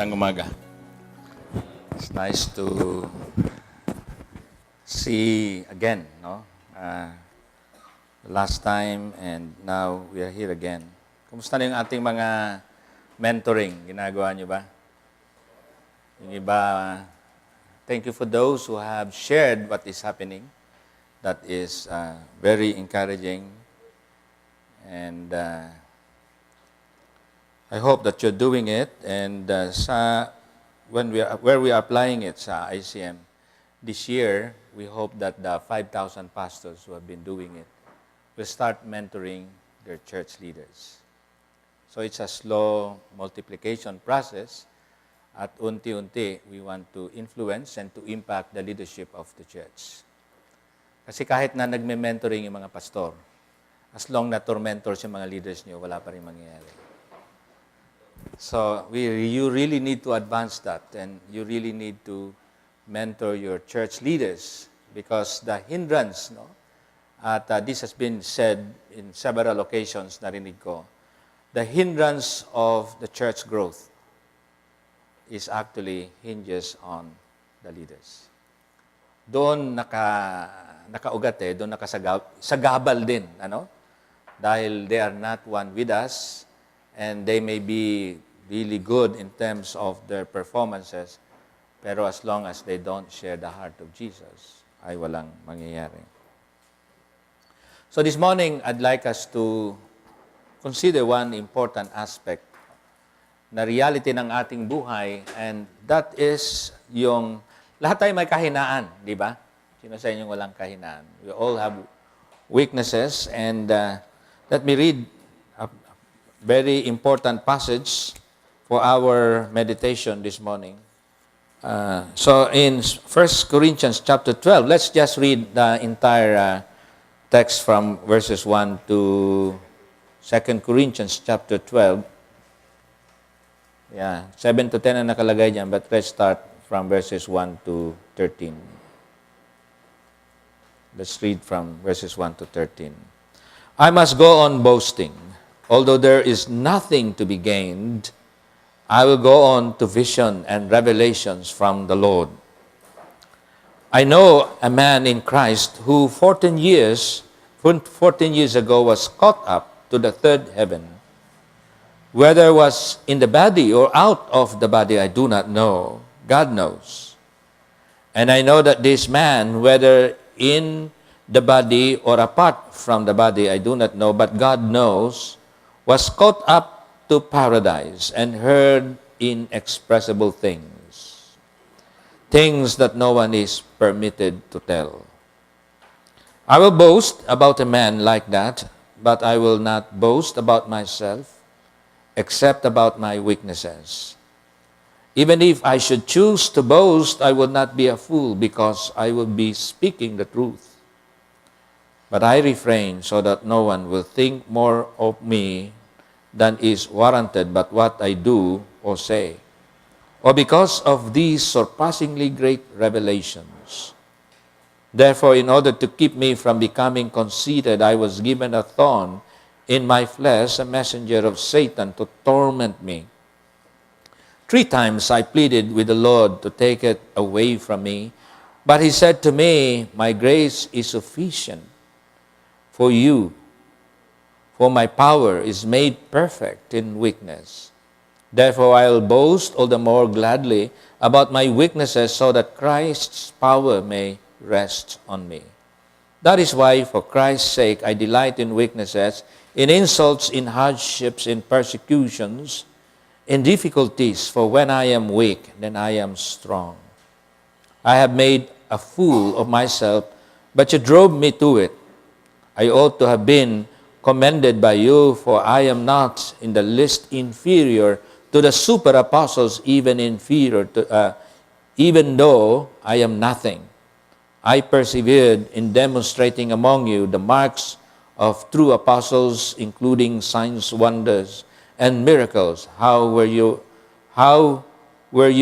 Magandang umaga. It's nice to see again, no? Last time and now we are here again. Kumusta na yung ating mga mentoring? Ginagawa niyo ba? Yung iba, thank you for those who have shared what is happening. That is very encouraging. And I hope that you're doing it, and where we are applying it sa ICM this year, we hope that the 5,000 pastors who have been doing it will start mentoring their church leaders. So it's a slow multiplication process. At unti-unti, we want to influence and to impact the leadership of the church. Kasi kahit na nagme-mentoring yung mga pastor, as long na tormentor yung mga leaders niyo, wala pa rin mangyayari. So you really need to advance that, and you really need to mentor your church leaders, because the hindrance, no? At this has been said in several occasions, narinig ko, the hindrance of the church growth is actually hinges on the leaders. Doon nakaugat doon nakasagabal din, ano? Dahil they are not one with us, and they may be really good in terms of their performances, pero as long as they don't share the heart of Jesus, ay walang mangyayari. So this morning, I'd like us to consider one important aspect na reality ng ating buhay, and that is yung lahat tayo may kahinaan, di ba? Sino sa inyong walang kahinaan? We all have weaknesses, and let me read a very important passage for our meditation this morning. So in 1 Corinthians chapter 12, let's just read the entire text from verses 1 to 2 Corinthians chapter 12. Yeah, 7 to 10 na nakalagay dyan, but let's start from verses 1 to 13. Let's read from verses 1 to 13. I must go on boasting. Although there is nothing to be gained, I will go on to vision and revelations from the Lord. I know a man in Christ who 14 years ago was caught up to the third heaven. Whether was in the body or out of the body, I do not know. God knows. And I know that this man, whether in the body or apart from the body, I do not know, but God knows, was caught up to paradise and heard inexpressible things, things that no one is permitted to tell. I will boast about a man like that, but I will not boast about myself, except about my weaknesses. Even if I should choose to boast, I would not be a fool, because I will be speaking the truth. But I refrain so that no one will think more of me than is warranted but what I do or say, or because of these surpassingly great revelations. Therefore, in order to keep me from becoming conceited, I was given a thorn in my flesh, a messenger of Satan to torment me. 3 times I pleaded with the Lord to take it away from me, but he said to me, my grace is sufficient for you, for my power is made perfect in weakness. Therefore I will boast all the more gladly about my weaknesses, so that Christ's power may rest on me. That is why, for Christ's sake, I delight in weaknesses, in insults, in hardships, in persecutions, in difficulties, for when I am weak, then I am strong. I have made a fool of myself, but you drove me to it. I ought to have been commended by you, for I am not in the least inferior to the super apostles, even though I am nothing. I persevered in demonstrating among you the marks of true apostles, including signs, wonders, and miracles. How were you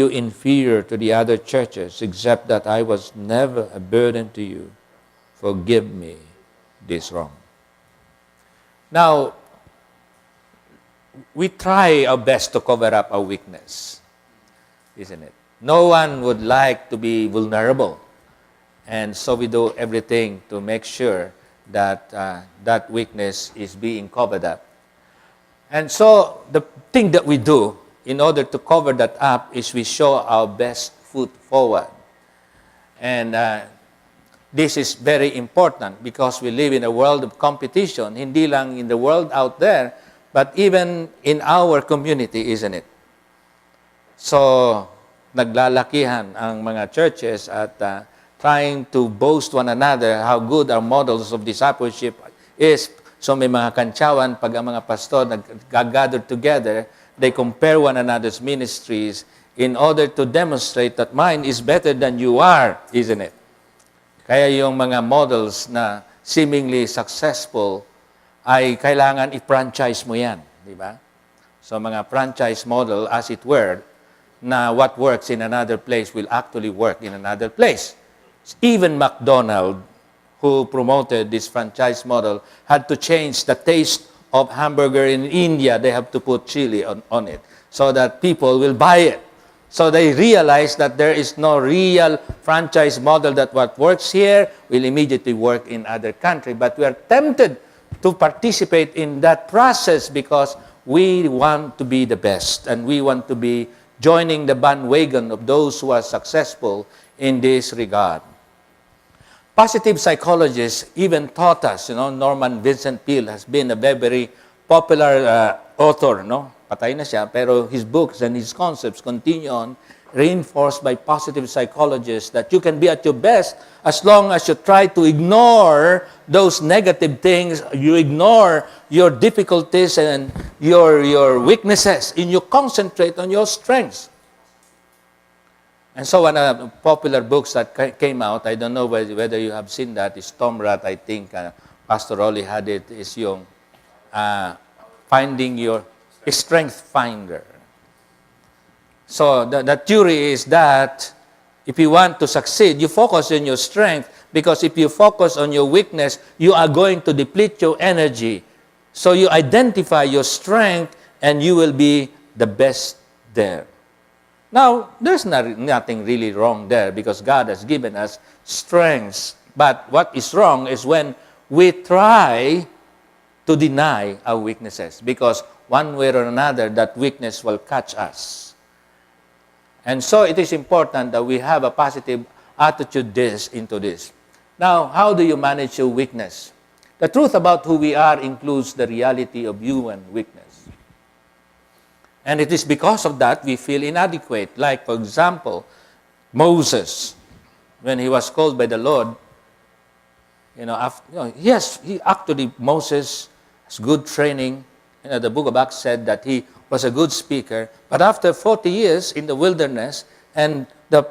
inferior to the other churches, except that I was never a burden to you? Forgive me this wrong. Now, we try our best to cover up our weakness. isn't it? No one would like to be vulnerable. And so we do everything to make sure that that weakness is being covered up. And so the thing that we do in order to cover that up is we show our best foot forward. And this is very important because we live in a world of competition, hindi lang in the world out there, but even in our community, isn't it? So, naglalakihan ang mga churches at trying to boast one another how good our models of discipleship is. So may mga kantsawan, pag ang mga pastor nag-gather together, they compare one another's ministries in order to demonstrate that mine is better than you are, isn't it? Kaya yung mga models na seemingly successful ay kailangan i-franchise mo yan, di ba? So mga franchise model, as it were, na what works in another place will actually work in another place. Even McDonald's, who promoted this franchise model, had to change the taste of hamburger in India. They have to put chili on it so that people will buy it. So they realize that there is no real franchise model that what works here will immediately work in other country. But we are tempted to participate in that process because we want to be the best and we want to be joining the bandwagon of those who are successful in this regard. Positive psychologists even taught us, Norman Vincent Peale has been a very popular author, Patay na siya, pero his books and his concepts continue on, reinforced by positive psychologists, that you can be at your best as long as you try to ignore those negative things, you ignore your difficulties and your weaknesses, and you concentrate on your strengths. And so one of the popular books that came out, I don't know whether you have seen that, is Tom Rath, I think, Pastor Roli had it, is yung finding your strength finder. So the theory is that if you want to succeed, you focus on your strength, because if you focus on your weakness, you are going to deplete your energy. So you identify your strength and you will be the best there. Now, there's nothing really wrong there because God has given us strengths. But what is wrong is when we try to deny our weaknesses, because one way or another, that weakness will catch us. And so it is important that we have a positive attitude into this. Now, how do you manage your weakness? The truth about who we are includes the reality of human weakness. And it is because of that we feel inadequate. Like, for example, Moses, when he was called by the Lord, Moses has good training. The book of Acts said that he was a good speaker. But after 40 years in the wilderness, and the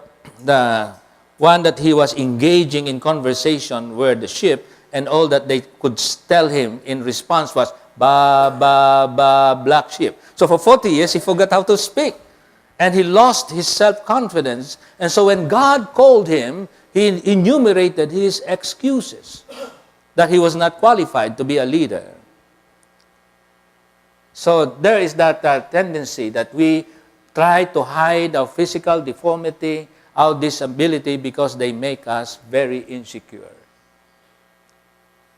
one that he was engaging in conversation were the sheep, and all that they could tell him in response was, ba, ba, ba, black sheep. So for 40 years, he forgot how to speak. And he lost his self-confidence. And so when God called him, he enumerated his excuses that he was not qualified to be a leader. So there is that tendency that we try to hide our physical deformity, our disability, because they make us very insecure.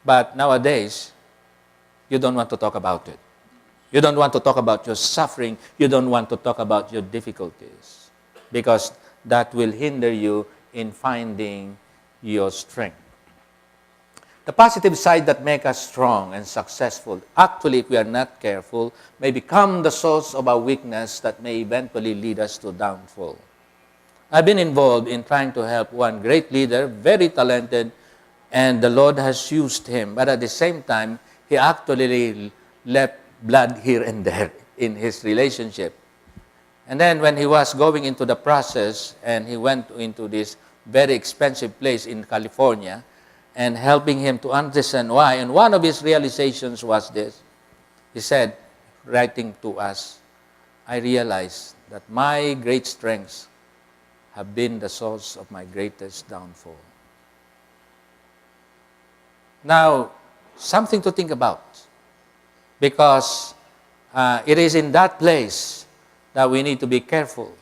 But nowadays, you don't want to talk about it. You don't want to talk about your suffering. You don't want to talk about your difficulties, because that will hinder you in finding your strength. The positive side that makes us strong and successful, actually, if we are not careful, may become the source of our weakness that may eventually lead us to downfall. I've been involved in trying to help one great leader, very talented, and the Lord has used him. But at the same time, he actually left blood here and there in his relationship. And then when he was going into the process, and he went into this very expensive place in California, and helping him to understand why. And one of his realizations was this. He said, writing to us, I realized that my great strengths have been the source of my greatest downfall. Now, something to think about, because it is in that place that we need to be careful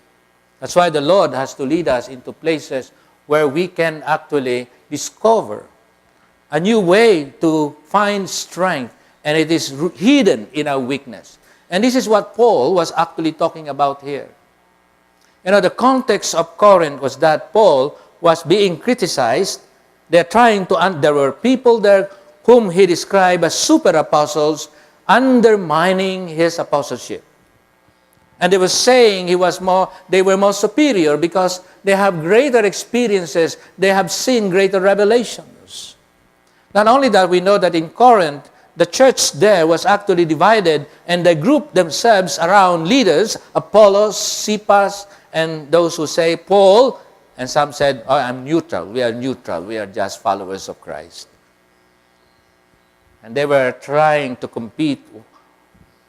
That's why the Lord has to lead us into places where we can actually discover a new way to find strength, and it is hidden in our weakness. And this is what Paul was actually talking about here. The context of Corinth was that Paul was being criticized. There were people there whom he described as super apostles, undermining his apostleship. And they were saying they were more superior because they have greater experiences, they have seen greater revelations. Not only that, we know that in Corinth, the church there was actually divided, and they grouped themselves around leaders, Apollos, Cephas, and those who say Paul, and some said, oh, I'm neutral. We are just followers of Christ. And they were trying to compete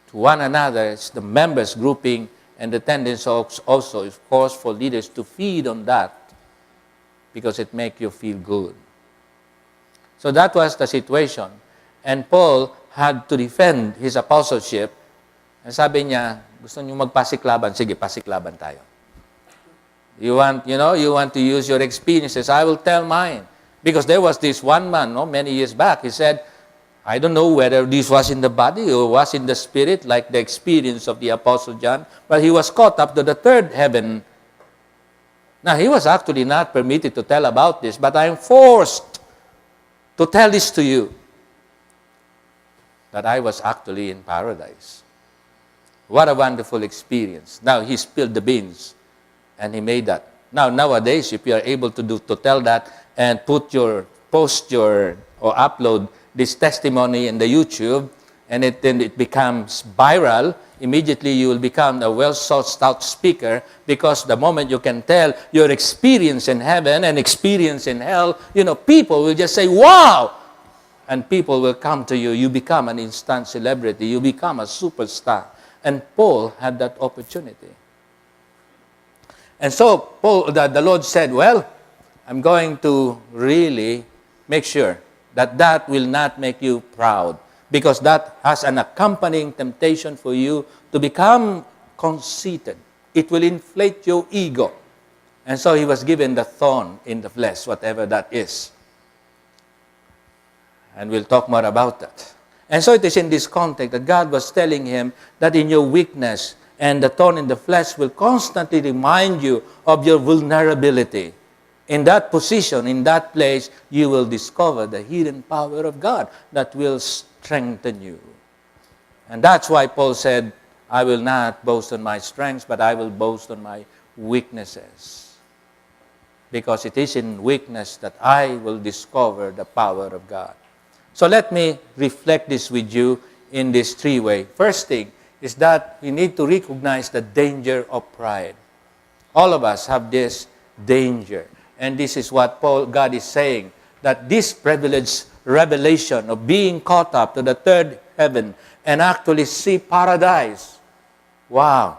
to one another. It's the members grouping, and the tendency also, of course, for leaders to feed on that because it makes you feel good. So that was the situation. And Paul had to defend his apostleship. And sabi niya, gusto niyo magpasiklaban? Sige, pasiklaban tayo. You want to use your experiences. I will tell mine. Because there was this one man, many years back, he said, I don't know whether this was in the body or was in the spirit, like the experience of the Apostle John, but he was caught up to the third heaven. Now, he was actually not permitted to tell about this, but I am forced to tell this to you, that I was actually in paradise. What a wonderful experience. Now, he spilled the beans, and he made that. Now, nowadays, if you are able to tell that and post your or upload this testimony in the YouTube, and then it becomes viral, immediately you will become a well-sought-out speaker, because the moment you can tell your experience in heaven and experience in hell, people will just say, wow! And people will come to you. You become an instant celebrity. You become a superstar. And Paul had that opportunity. And so the Lord said, well, I'm going to really make sure that will not make you proud, because that has an accompanying temptation for you to become conceited. It will inflate your ego. And so he was given the thorn in the flesh, whatever that is. And we'll talk more about that. And so it is in this context that God was telling him that in your weakness and the thorn in the flesh will constantly remind you of your vulnerability. In that position, in that place, you will discover the hidden power of God that will strengthen you. And that's why Paul said, I will not boast on my strengths, but I will boast on my weaknesses. Because it is in weakness that I will discover the power of God. So let me reflect this with you in this three ways. First thing is that we need to recognize the danger of pride. All of us have this danger. And this is what God is saying, that this privileged revelation of being caught up to the third heaven and actually see paradise. Wow,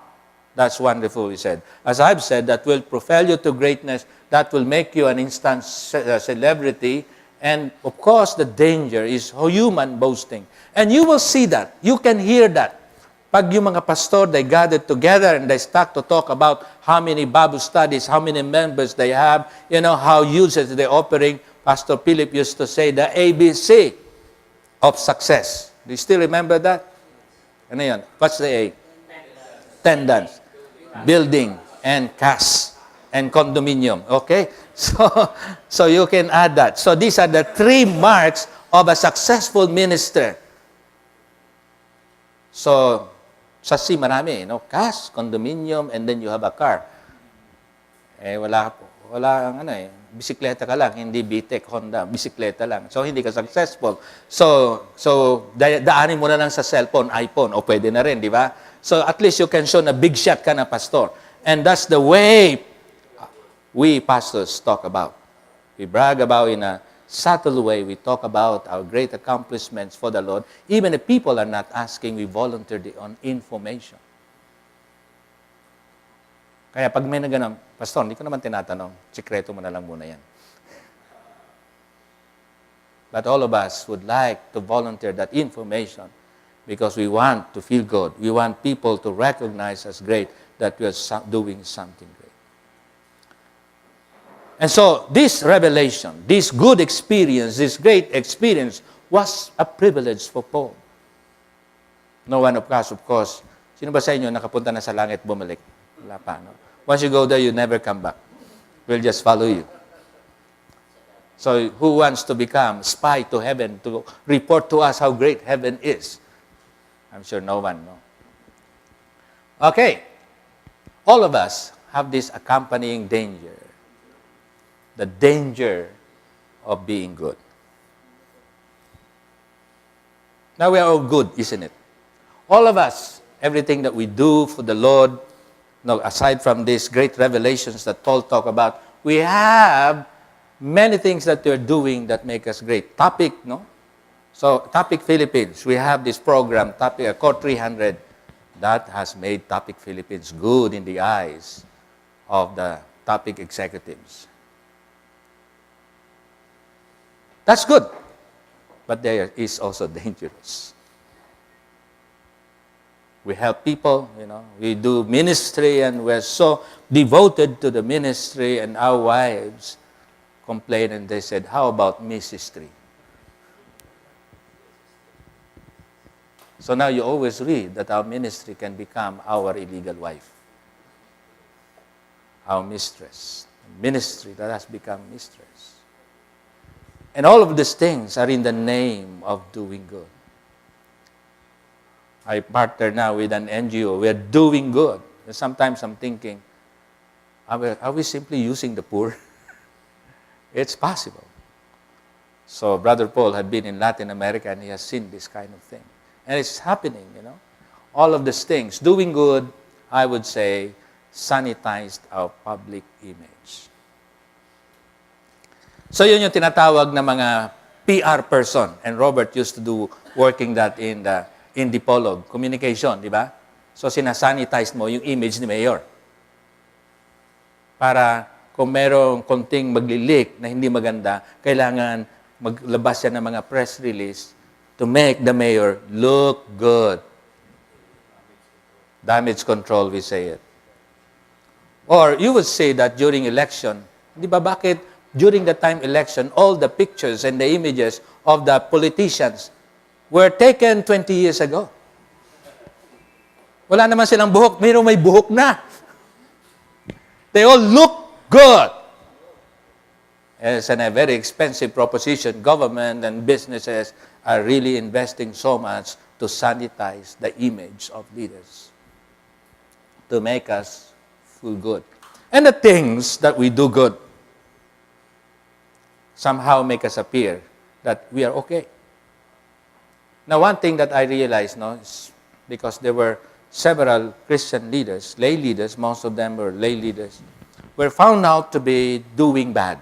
that's wonderful, he said. As I've said, that will propel you to greatness, that will make you an instant celebrity. And of course, the danger is human boasting. And you will see that. You can hear that. Pag yung mga pastor, they gathered together and they start to talk about how many Bible studies, how many members they have, how users they're offering. Pastor Philip used to say the ABC of success. Do you still remember that? Ano yun? What's the A? Attendance, building, and cash, and condominium. Okay? So you can add that. So these are the three marks of a successful minister. So, sa C, marami, cash, condominium, and then you have a car. Wala bisikleta ka lang, hindi BTEC, Honda, bisikleta lang. So, hindi ka successful. So daanin mo na lang sa cellphone, iPhone, o pwede na rin, di ba? So, at least you can show na big shot ka na pastor. And that's the way we pastors talk about. We brag about in a subtle way. We talk about our great accomplishments for the Lord. Even if people are not asking, we volunteer on information. Kaya pag may naganon, pastor, hindi ko naman tinatanong. Sikreto mo na lang muna yan. But all of us would like to volunteer that information because we want to feel good. We want people to recognize as great that we are doing something great. And so this revelation, this good experience, this great experience was a privilege for Paul. No one of course, sino ba sa inyo nakapunta na sa langit, bumalik? Wala pa, no? Once you go there, you never come back. We'll just follow you. So who wants to become spy to heaven, to report to us how great heaven is? I'm sure no one, no? Okay. All of us have this accompanying danger. The danger of being good. Now we are all good, isn't it? All of us, everything that we do for the Lord, no, aside from these great revelations that Paul talked about, we have many things that we're doing that make us great. Topic, no? So, Topic Philippines, we have this program, Topic Core 300, that has made Topic Philippines good in the eyes of the Topic executives. That's good, but there is also dangerous. We help people, we do ministry, and we're so devoted to the ministry, and our wives complained and they said, how about ministry? So now you always read that our ministry can become our illegal wife, our mistress. Ministry that has become mistress. And all of these things are in the name of doing good. I partner now with an NGO. We're doing good. And sometimes I'm thinking, are we simply using the poor? It's possible. So Brother Paul had been in Latin America and he has seen this kind of thing. And it's happening, All of these things. Doing good, I would say, sanitized our public image. So yun yung tinatawag na mga PR person. And Robert used to do working that in the Dipolog, communication, di ba? So sinasanitize mo yung image ni Mayor. Para kung merong konting magli-leak na hindi maganda, kailangan maglabas yan ng mga press release to make the mayor look good. Damage control, we say it. Or you would say that during election, di ba bakit during the time election, all the pictures and the images of the politicians were taken 20 years ago. Wala naman silang buhok, mayroong may buhok na. They all look good. It's a very expensive proposition. Government and businesses are really investing so much to sanitize the image of leaders, to make us feel good. And the things that we do good somehow make us appear that we are okay. Now, one thing that I realized, is because there were several Christian leaders, lay leaders, most of them were lay leaders, were found out to be doing bad.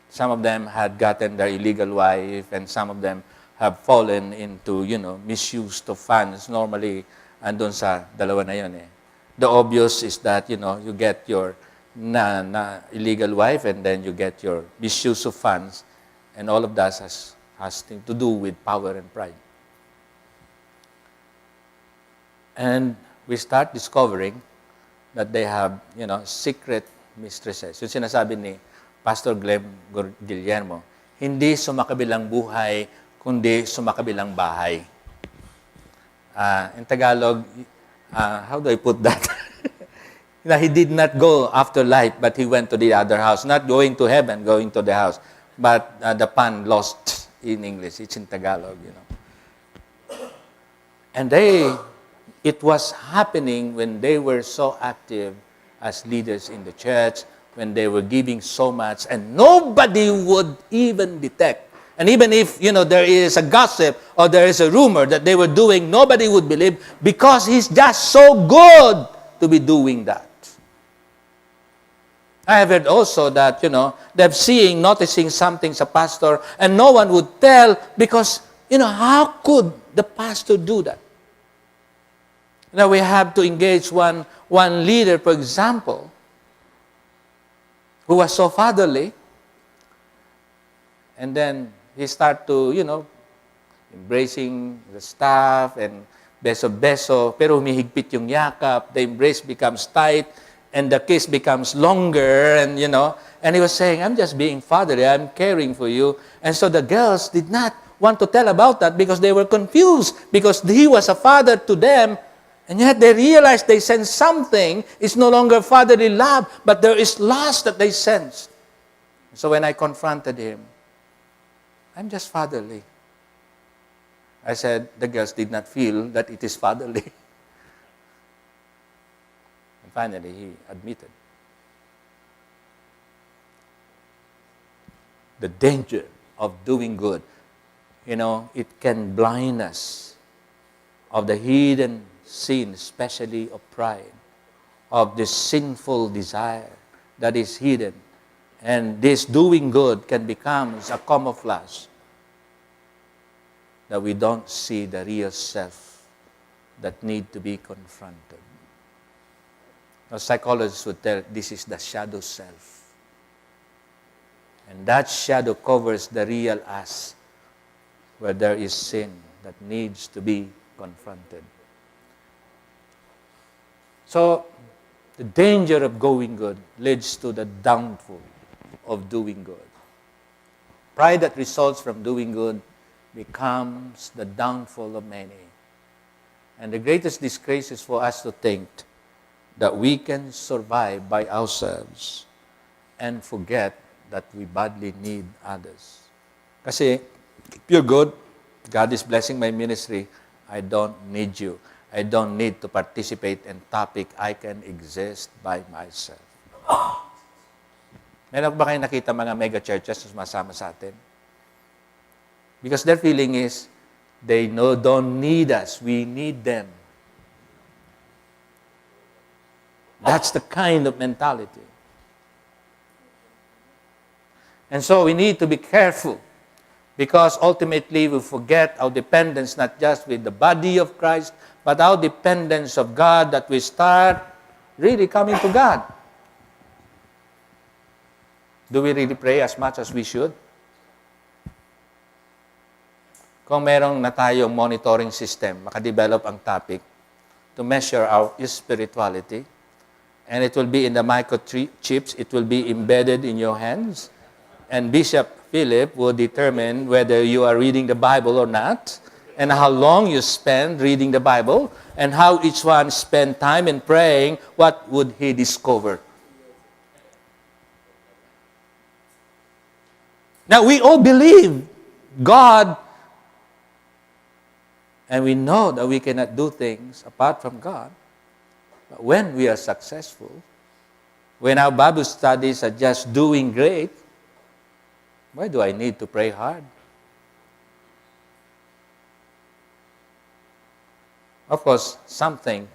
Some of them had gotten their illegal wife, and some of them have fallen into, misuse of funds. Normally, andun sa dalawa na yun. The obvious is that, you get your illegal wife, and then you get your misuse of funds, and all of that has thing to do with power and pride. And we start discovering that they have, secret mistresses. Yung sinasabi ni Pastor Glenn Guillermo, hindi sumakabilang buhay, kundi sumakabilang bahay. In Tagalog, how do I put that? He did not go after life, but he went to the other house. Not going to heaven, going to the house. But the pun lost in English. It's in Tagalog, And it was happening when they were so active as leaders in the church, when they were giving so much, and nobody would even detect. And even if, there is a gossip or there is a rumor that they were doing, nobody would believe because he's just so good to be doing that. I have heard also that, they're noticing something sa pastor, and no one would tell because, how could the pastor do that? Now we have to engage one leader, for example, who was so fatherly, and then he started to, embracing the staff and beso-beso, pero humihigpit yung yakap, the embrace becomes tight, and the kiss becomes longer, and and he was saying, I'm just being fatherly, I'm caring for you. And so the girls did not want to tell about that because they were confused, because he was a father to them, and yet they realized they sensed something. It's no longer fatherly love, but there is lust that they sensed. So when I confronted him, I'm just fatherly. I said, the girls did not feel that it is fatherly. And finally, he admitted. The danger of doing good, it can blind us of the hidden sin, especially of pride, of this sinful desire that is hidden. And this doing good can become a camouflage that we don't see the real self that need to be confronted. Now, psychologists would tell this is the shadow self. And that shadow covers the real us, where there is sin that needs to be confronted. So, the danger of going good leads to the downfall of doing good. Pride that results from doing good becomes the downfall of many. And the greatest disgrace is for us to think that we can survive by ourselves and forget that we badly need others. Kasi, if you're good, God is blessing my ministry, I don't need you. I don't need to participate in topic. I can exist by myself. Meron ba kayo nakita mga mega churches na sumasama sa atin? Because their feeling is, they don't need us. We need them. That's the kind of mentality. And so we need to be careful, because ultimately we forget our dependence not just with the body of Christ, but our dependence of God, that we start really coming to God. Do we really pray as much as we should? Kung merong na tayong monitoring system, makadevelop ang topic to measure our spirituality, and it will be in the microchips, it will be embedded in your hands, and Bishop Philip will determine whether you are reading the Bible or not, and how long you spend reading the Bible, and how each one spend time in praying, what would he discover? Now, we all believe God, and we know that we cannot do things apart from God. But when we are successful, when our Bible studies are just doing great, why do I need to pray hard? Of course, something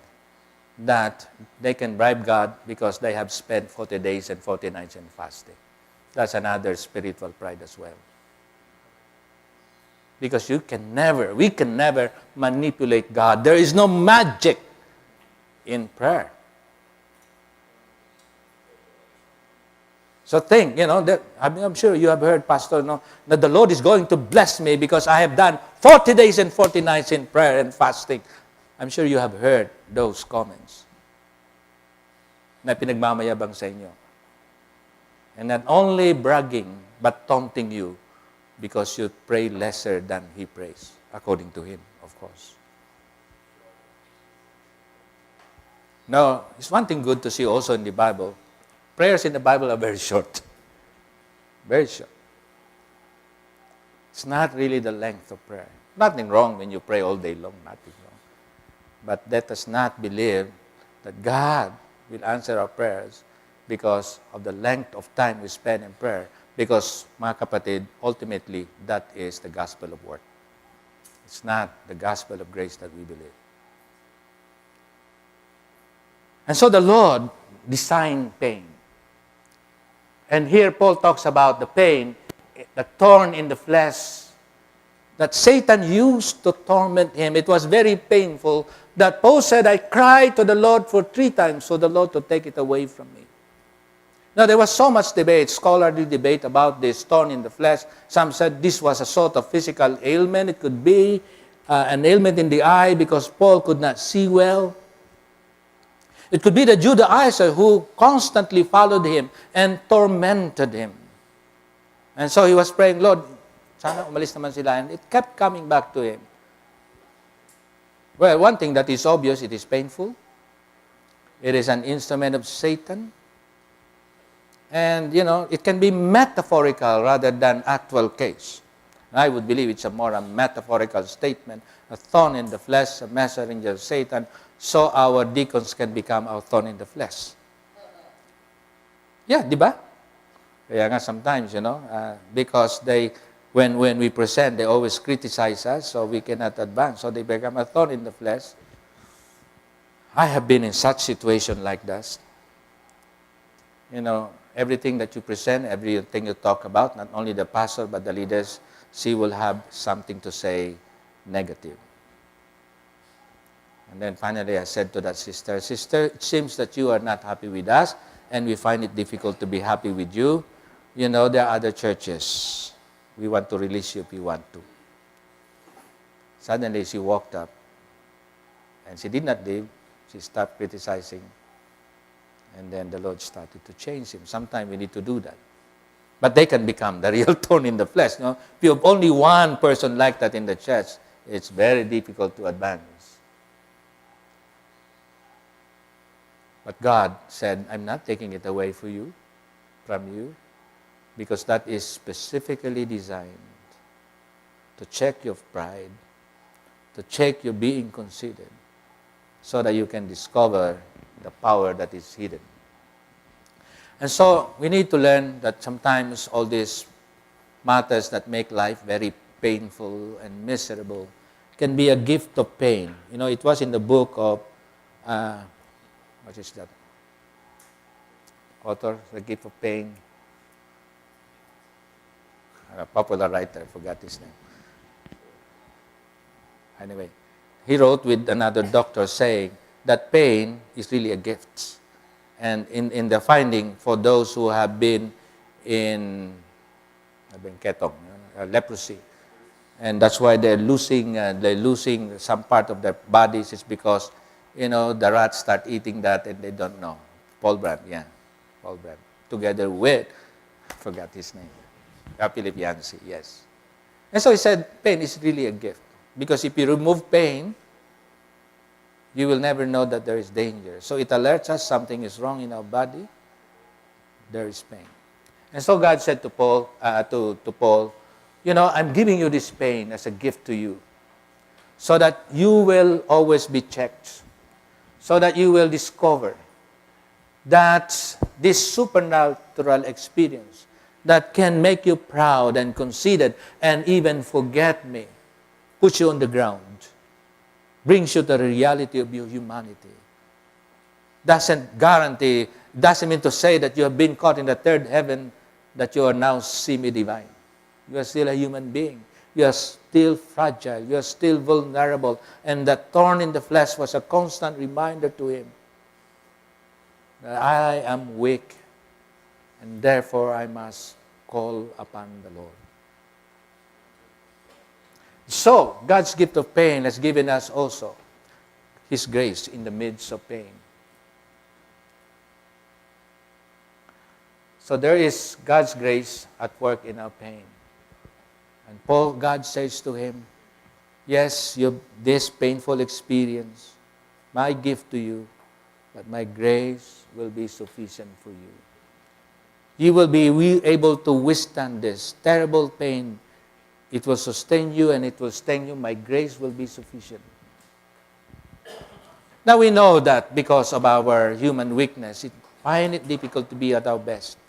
that they can bribe God because they have spent 40 days and 40 nights in fasting. That's another spiritual pride as well. Because we can never manipulate God. There is no magic in prayer. So think, I'm sure you have heard, Pastor, that the Lord is going to bless me because I have done 40 days and 40 nights in prayer and fasting. I'm sure you have heard those comments na pinagmamayabang sa inyo. And not only bragging, but taunting you because you pray lesser than he prays, according to him, of course. Now, it's one thing good to see also in the Bible. Prayers in the Bible are very short. Very short. It's not really the length of prayer. Nothing wrong when you pray all day long, nothing wrong. But let us not believe that God will answer our prayers because of the length of time we spend in prayer. Because, mga kapatid, ultimately, that is the gospel of work. It's not the gospel of grace that we believe. And so the Lord designed pain. And here Paul talks about the pain, the thorn in the flesh, that Satan used to torment him. It was very painful that Paul said, I cried to the Lord for 3 times for the Lord to take it away from me. Now, there was so much debate, scholarly debate about this thorn in the flesh. Some said this was a sort of physical ailment. It could be an ailment in the eye because Paul could not see well. It could be the Judaizer who constantly followed him and tormented him. And so he was praying, Lord, sana umalis naman sila. And it kept coming back to him. Well, one thing that is obvious, it is painful. It is an instrument of Satan. And, it can be metaphorical rather than actual case. I would believe it's a more a metaphorical statement, a thorn in the flesh, a messenger of Satan, so our deacons can become our thorn in the flesh. Yeah, di ba? Kaya nga sometimes, because when we present, they always criticize us, so we cannot advance. So they become a thorn in the flesh. I have been in such situation like that. Everything that you present, everything you talk about, not only the pastor but the leaders, she will have something to say negative. And then finally I said to that sister, it seems that you are not happy with us, and we find it difficult to be happy with you. There are other churches. We want to release you if you want to. Suddenly she walked up, and she did not leave. She stopped criticizing. And then the Lord started to change him. Sometimes we need to do that. But they can become the real thorn in the flesh. If you have only one person like that in the church, it's very difficult to advance. But God said, I'm not taking it away from you, because that is specifically designed to check your pride, to check your being considered, so that you can discover the power that is hidden. And so we need to learn that sometimes all these matters that make life very painful and miserable can be a gift of pain. It was in the book of, what is that? Author, The Gift of Pain. A popular writer, I forgot his name. Anyway, he wrote with another doctor saying that pain is really a gift. And in the finding, for those who have been in leprosy, and that's why they're losing some part of their bodies, is because, the rats start eating that and they don't know. Paul Brand, together with, I forgot his name, Philippians, yes. And so he said, pain is really a gift. Because if you remove pain, you will never know that there is danger. So it alerts us something is wrong in our body. There is pain. And so God said to Paul, I'm giving you this pain as a gift to you, so that you will always be checked, so that you will discover that this supernatural experience that can make you proud and conceited and even forget me, puts you on the ground, brings you to the reality of your humanity. Doesn't mean to say that you have been caught in the third heaven, that you are now semi-divine. You are still a human being. You are still fragile. You are still vulnerable. And that thorn in the flesh was a constant reminder to him that I am weak, and therefore I must call upon the Lord. So, God's gift of pain has given us also His grace in the midst of pain. So there is God's grace at work in our pain. And God says to him, yes, you have this painful experience, my gift to you, but my grace will be sufficient for you. You will be able to withstand this terrible pain. It will sustain you and it will sustain you. My grace will be sufficient. Now we know that because of our human weakness, we find it difficult to be at our best.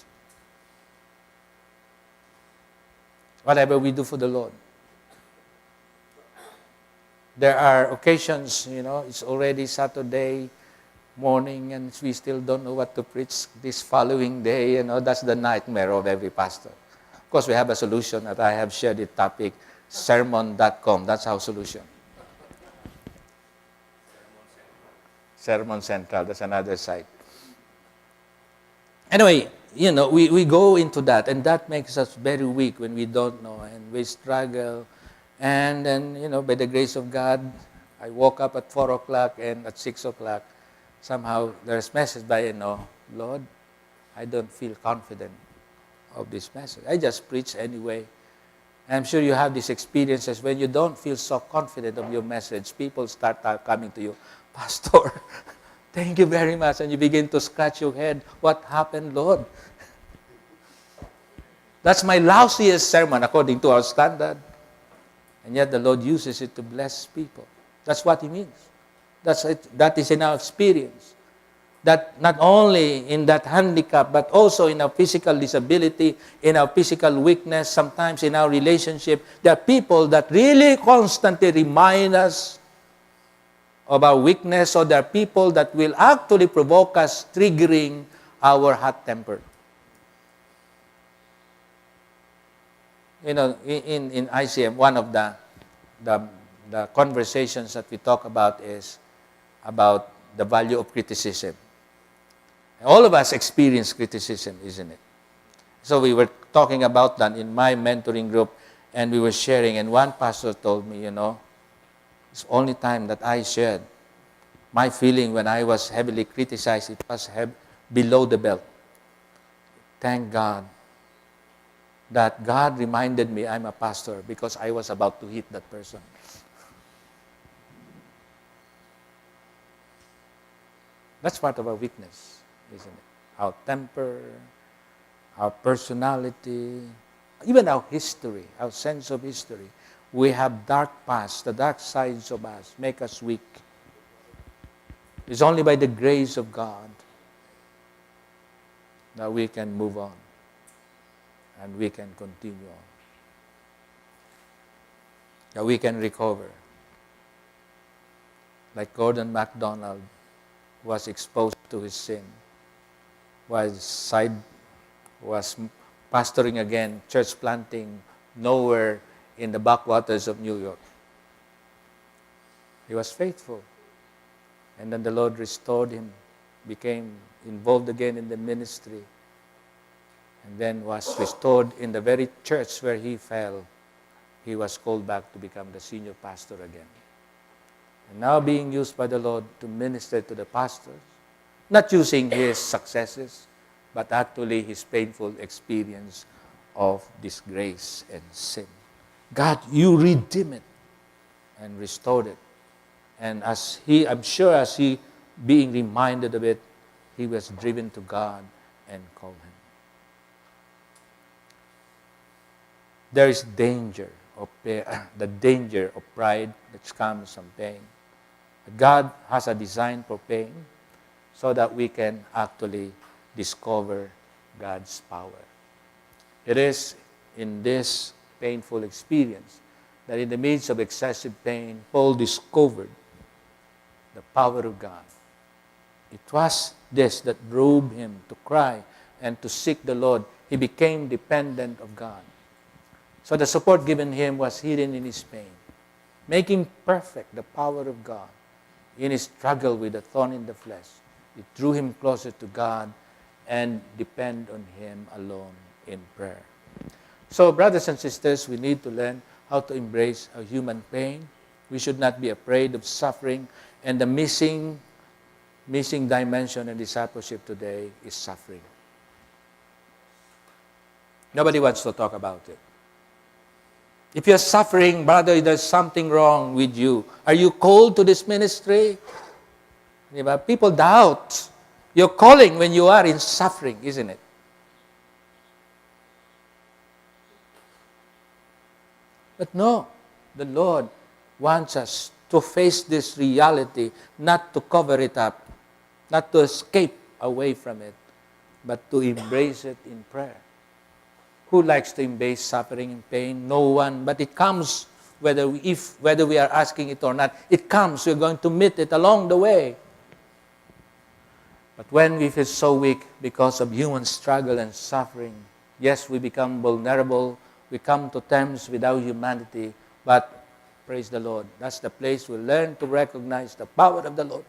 Whatever we do for the Lord. There are occasions, it's already Saturday morning and we still don't know what to preach this following day. That's the nightmare of every pastor. Of course, we have a solution that I have shared the topic, sermon.com. That's our solution. Sermon Central, that's another site. Anyway, we go into that, and that makes us very weak when we don't know, and we struggle. And then, by the grace of God, I woke up at 4 o'clock, and at 6 o'clock, somehow there's message by, Lord, I don't feel confident of this message. I just preach anyway. I'm sure you have these experiences when you don't feel so confident of your message. People start coming to you, Pastor, thank you very much. And you begin to scratch your head. What happened, Lord? That's my lousiest sermon according to our standard. And yet the Lord uses it to bless people. That's what He means. That is in our experience. That not only in that handicap, but also in our physical disability, in our physical weakness, sometimes in our relationship, there are people that really constantly remind us of our weakness, or there are people that will actually provoke us, triggering our hot temper. In ICM, one of the conversations that we talk about is about the value of criticism. All of us experience criticism, isn't it? So we were talking about that in my mentoring group, and we were sharing, and one pastor told me, it's the only time that I shared my feeling when I was heavily criticized, it was below the belt. Thank God that God reminded me I'm a pastor because I was about to hit that person. That's part of our weakness, isn't it? Our temper, our personality, even our history, our sense of history. We have dark past, the dark sides of us make us weak. It's only by the grace of God that we can move on and we can continue on. That we can recover. Like Gordon MacDonald was exposed to his sin, was pastoring again, church planting nowhere in the backwaters of New York. He was faithful. And then the Lord restored him, became involved again in the ministry, and then was restored in the very church where he fell. He was called back to become the senior pastor again. And now being used by the Lord to minister to the pastors, not using his successes, but actually his painful experience of disgrace and sin. God, you redeem it and restored it. And I'm sure as he being reminded of it, he was driven to God and called him. There is danger of the danger of pride that comes from pain. God has a design for pain so that we can actually discover God's power. It is in this painful experience that in the midst of excessive pain, Paul discovered the power of God. It was this that drove him to cry and to seek the Lord. He became dependent of God. So the support given him was hidden in his pain, making perfect the power of God in his struggle with the thorn in the flesh. It drew him closer to God and depend on him alone in prayer. So, brothers and sisters, we need to learn how to embrace our human pain. We should not be afraid of suffering. And the missing dimension in discipleship today is suffering. Nobody wants to talk about it. If you're suffering, brother, there's something wrong with you. Are you called to this ministry? People doubt your calling when you are in suffering, isn't it? But no, the Lord wants us to face this reality, not to cover it up, not to escape away from it, but to embrace it in prayer. Who likes to embrace suffering and pain? No one. But it comes, whether we are asking it or not, it comes. We're going to meet it along the way. But when we feel so weak because of human struggle and suffering, yes, we become vulnerable. We come to terms with our humanity. But praise the Lord, that's the place we learn to recognize the power of the Lord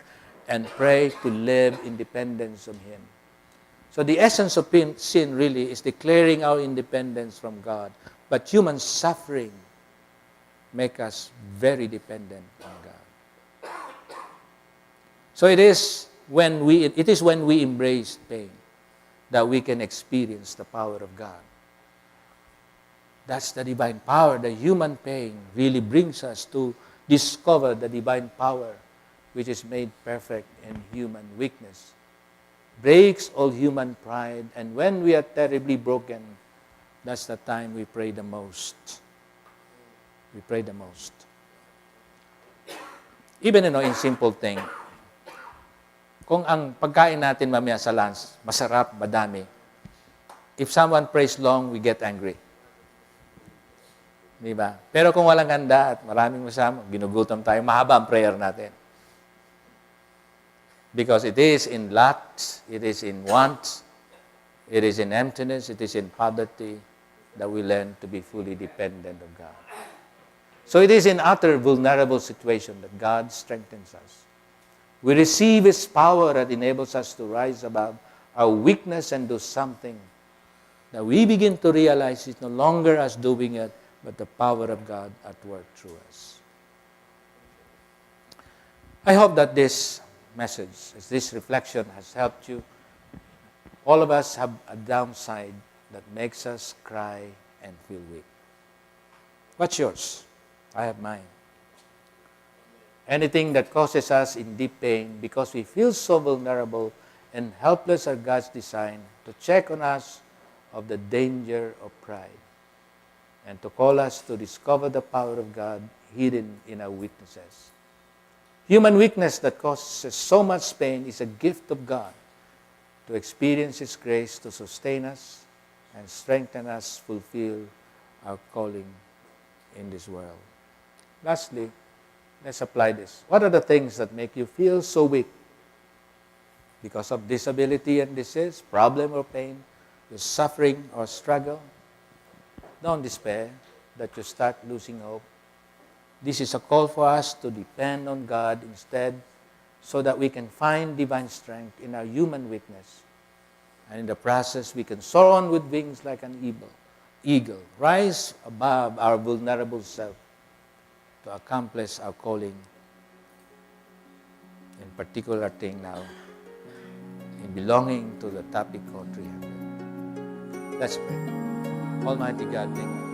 and pray to live in dependence on Him. So the essence of sin really is declaring our independence from God. But human suffering make us very dependent on God. So it is it is when we embrace pain that we can experience the power of God. That's the divine power. The human pain really brings us to discover the divine power which is made perfect in human weakness. Breaks all human pride, and when we are terribly broken, that's the time we pray the most. We pray the most. Even in simple thing, kung ang pagkain natin mamaya sa lunch, masarap, madami, if someone prays long, we get angry. Diba? Pero kung walang handa at maraming masama, ginugutom tayo, mahaba ang prayer natin. Because it is in lack, it is in want, it is in emptiness, it is in poverty that we learn to be fully dependent on God. So it is in utter vulnerable situation that God strengthens us. We receive His power that enables us to rise above our weakness and do something that we begin to realize is no longer us doing it, but the power of God at work through us. I hope that this message, this reflection has helped you. All of us have a downside that makes us cry and feel weak. What's yours? I have mine. Anything that causes us in deep pain because we feel so vulnerable and helpless are God's design to check on us of the danger of pride and to call us to discover the power of God hidden in our weaknesses. Human weakness that causes so much pain is a gift of God to experience His grace to sustain us and strengthen us fulfill our calling in this world. Lastly, let's apply this. What are the things that make you feel so weak? Because of disability and disease, problem or pain, you're suffering or struggle? Don't despair that you start losing hope. This is a call for us to depend on God instead so that we can find divine strength in our human weakness. And in the process, we can soar on with wings like an eagle, rise above our vulnerable self to accomplish our calling, in particular thing now, in belonging to the TOPIC 300. Let's pray. Almighty God, thank you.